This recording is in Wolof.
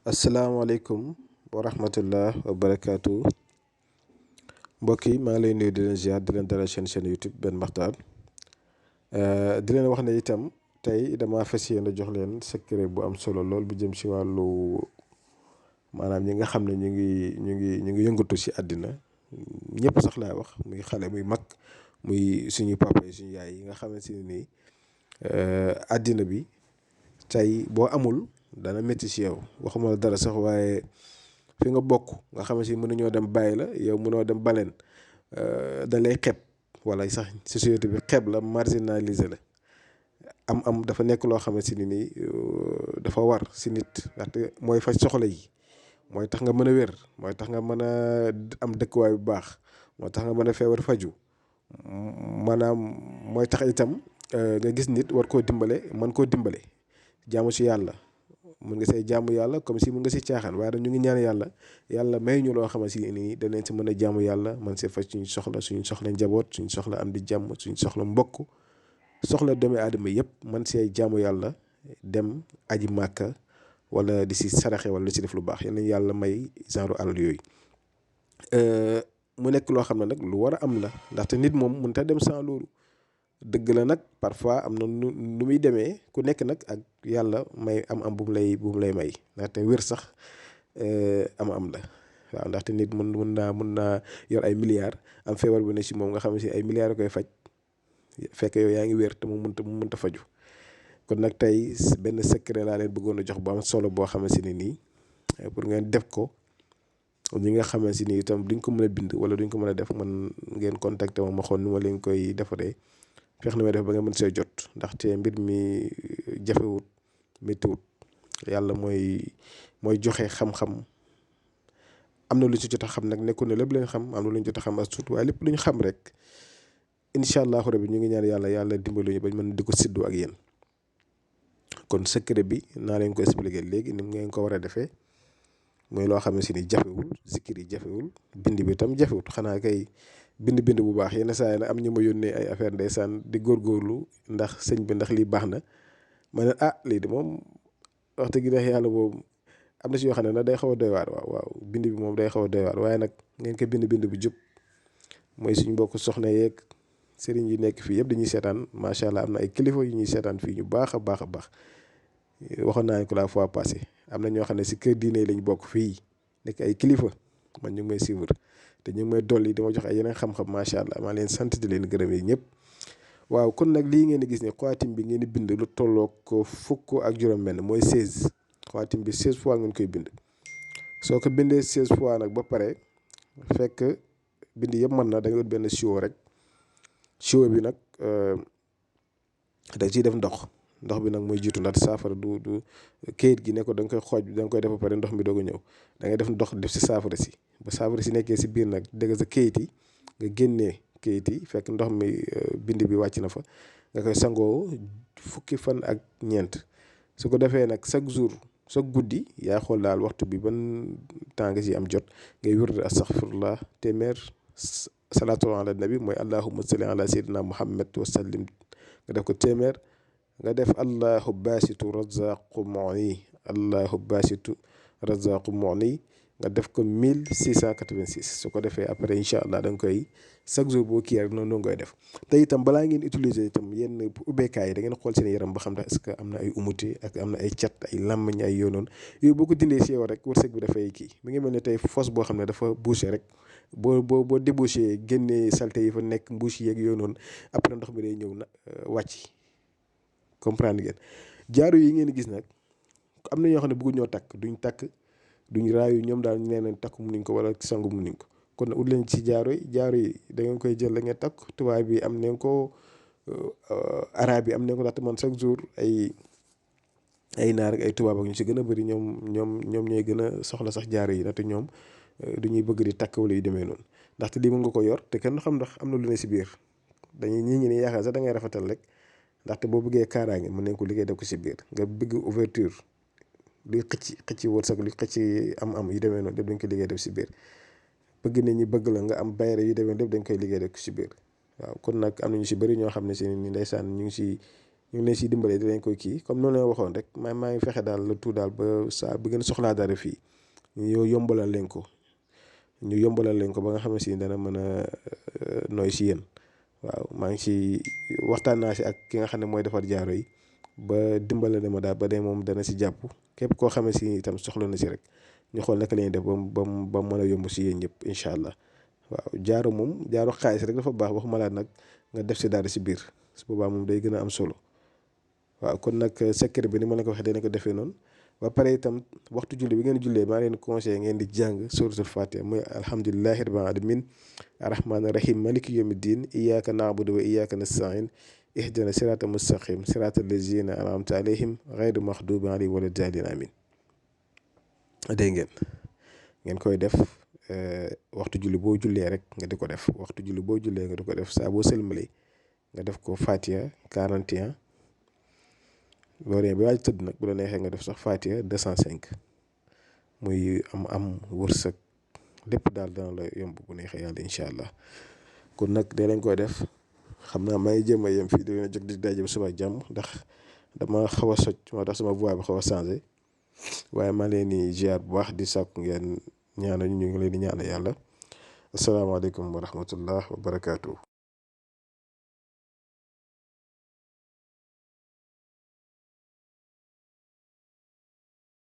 asalaamaaleykum wa rahmatullah wa barakaatu mbokk yi maa ngi lay nuyu di leen ziar di leen dalal chaîne YouTube Ben Makhtar di leen wax ne itam tey dama fas yéene jox leen secret bu am solo lool bu jëm si wàllu maanaam ñi nga xam ne ñu ngi yëngatu si àddina ñëpp sax laay wax muy xale muy mag muy suñu papa yi suñu yaay yi nga xamante ne nii àddina bi tey boo amul dana métti si yow waxuma la dara sax waaye fi nga bokk nga xam si mënuñoo dem bàyyi la yow mënoo dem baleen da lay xeeb wala sax société bi xeeb la marginalisé la am dafa nekk loo xamante ni nii dafa war si nit ndaxte mooy faj soxla yi mooy tax nga mën a wér mooy tax nga mën a am dëkkuwaay bu baax moo tax nga mën a feebar faju maanaam mooy tax itam nga gis nit war koo dimbale mën koo dimbale jaamu si yàlla mun nga say jaamu yàlla comme si mun nga si caaxaan waaye nag ñu ngi ñaan yàlla may ñu loo xamante ni nii danañ si mën a jaamu yàlla man see faj suñu soxla njaboot suñu soxla am di jàmm suñu soxla mbokk soxla doomi aadama yëpp man see jaamu yàlla dem aji màkka wala di si saraxe wala di si def lu baax yal nañu yàlla may genre alal yooyu mu nekk loo xam ne nag lu war a am la ndaxte nit moom mënut a dem sans loolu dëgg la nag parfois am na nu muy demee ku nekk nag ak yàlla may am bu mu lay may ndaxte wér sax am la waaw ndaxte nit mun naa yor ay milliards am feebar bu ne si moom nga xam ne si ay milliards koy faj fekk yow yaa ngi wér te mu mënta faju kon nag tey benn secret laa leen bëggoon a jox bu am solo boo xamante ne nii pour ngeen def ko ñi nga xamante ni itam duñ ko mën a bind wala duñ ko mën a def man ngeen contacter ma xool nu ma leen koy defaree. feex na may def ba nga mën see jot ndaxte mbir mi jafewut méttiwut yàlla mooy joxe xam-xam am na lu ñu jot a xam nag nekkul ne lépp lañ xam am na lu ñu jot a xam as tuut waaye lépp lu ñu xam rek incha allahu rabi ñu ngi ñaan yàlla dimbali ñu bañ mën di ko siddu ak yéen kon secret bi naa leen ko expliquer léegi ni ngeen ko war a defee mooy loo xam ne si ni jafewul zikir yi jafewul bind bi tam jafewut xanaa kay. bind bu baax yenn saa yi nag am ñu ma yónnee ay affaire ndeysaan di góorgóorlu ndax sëñ bi ndax lii baax na ma ne lii de moom wax dëgg yàlla boobu am na si yoo xam ne nag day xaw a doy waar waaw bind bi moom day xaw a doy waar waaye nag ngeen ko bind bu jub mooy suñu mbokk soxna yeeg sëriñ yi nekk fii yëpp dañuy seetaan macha allah am na ay kilifa yu ñuy seetaan fii ñu baax a baax a baax waxoon naa ko la fois passée am na ñoo xam ne si kër diine lañ bokk fii nekk ay kilifa man ñu ngi may suivre. te ñu ngi may dolli dama jox ay yeneen xam-xam macha allah maa leen sant di leen gërëm yi ñëpp waaw kon nag lii ngeen di gis ne xaatim bi ngeen di bind lu tolloog ko fukk ak juróom-benn mooy 16 xaatim bi 16 fois ngeen koy bind soo ko bindee 16 fois nag ba pare fekk bind yëpp mën na da nga ut benn siwo rek siwo bi nag da ciy def ndox bi nag mooy jiitu ndax saafara du kayit gi ne ko da nga koy xooj da nga koy def ba pare ndox mi doog a ñëw da ngay def ndox def si saafara si ba saafara si nekkee si biir nag dégg sa kayit yi nga génnee kayit yi fekk ndox mi bind bi wàcc na fa nga koy sangoo fukki fan ak ñeent su ko defee nag chaque jour chaque guddi yaa xool daal waxtu bi ban temps nga si am jot ngay wér astaghfirullah téeméer salaatu ala nabi mooy allahumma salli ala sayyidina muhammad wa sallim nga def ko téeméer nga def allahu basitu razaqu mu'ni allahu basitu razaqu mu'ni nga def ko 1686 su ko defee après incha allah da nga koy chaque jour boo kii rek noonu ngay def te itam balaa ngeen utiliser itam yenn ubbeekaay yi da ngeen xool seen yaram ba xam ne est-ce que am na ay umute ak am na ay cat ay làmmiñ ay yoonoon yooyu boo ko dindee si yow rek wërsëg bi dafay kii mi ngi mel ne tey fosse boo xam ne dafa bouché rek boo débouché génnee saleté yi fa nekk mbuus yeeg yoonoon après ndox mi day ñëw na wàcc comprendre ngeen jaaru yi ngeen gis nag am na ñoo xam ne bëggu ñoo takk duñ raayu ñoom daal nee nañ takk mënuñ ko wala sangu mënuñ ko kon ut leen ci jaaro yi da ngeen koy jël la ngeen takk tubaab bi am nañ ko arabe yi am nañ ko ndaxte man chaque jour ay naar ak ay tubaab ak ñu ci gën a bëri ñoom ñooy gën a soxla sax jaaro yi ndaxte ñoom du ñuy bëgg di takk wala yu demee noonu ndaxte lii mën nga ko yor te kenn xam ndax am na lu ne si biir dañuy ñi ne yaakaar sax da ngay rafetal rek ndaxte boo bëggee kaaraange mën nañ ko liggéey def ko si biir nga bëgg ouverture luy xëcc wërsëg luy xëcc am yu demee noonu lépp dañ koy liggéey def si biir bëgg nit ñi bëgg la nga am bayre yu demee lépp dañ koy liggéey def si biir waaw kon nag am nañu si bëri ñoo xam ne si ni ndeysaan ñu ngi si ñu ngi leen siy dimbale dinañ koy kii comme noonu la waxoon rek maa ngi fexe daal le tout daal ba saa bu ngeen soxlaa dara fii ñu yombalal leen ko ba nga xam ne si dana mën a nooy si yéen. waaw maa ngi ci waxtaan naa si ak ki nga xam ne mooy defar jaaro yi ba dimbale na ma daal ba de moom dana si jàpp képp koo xamee si itam soxla na si rek ñu xool naka la ñuy def ba mu mën a yomb si yéen ñëpp incha allah. waaw jaaro moom jaaro xaalis rek dafa baax waxuma laa nag nga def si dara si biir su boobaa moom day gën a am solo. waaw kon nag secret bi ni ma la ko waxee dana ko defee noonu ba pare itam waxtu julli bi ngeen jullee maa leen conseillé ngeen di jàng suratul fatiha muy alhamdulillahi rabbil alamin arrahmaani rahim maliki yawmi din iyyaka na'budu wa iyyaka nasta'in ihdina sirata mustaqim sirata lazina an'amta alayhim ghayri maghdubi alayhim wala daalin amin. dégg ngeen koy def waxtu julli boo jullee rek nga di ko def waxtu julli boo jullee nga di ko def saa boo sëlmalee nga def ko fatiha 41 loolu bi waaj tëdd nag bu la neexee nga def sax fatiha 205 muy am wërsëg lépp daal dana la yomb bu neexee yàlla incha allah. kon nag dee lañ koy def xam naa may jéem a yem fii dina jóg di daje ba suba ak jàmm ndax dama xaw a soj moo tax sama voix bi xaw a changé waaye maa leen di ziar bu baax di sàkku ngeen ñaanal ñu ngi leen di ñaanal yàlla asalaamaaleykum wa rahmatullah wa barakaatu.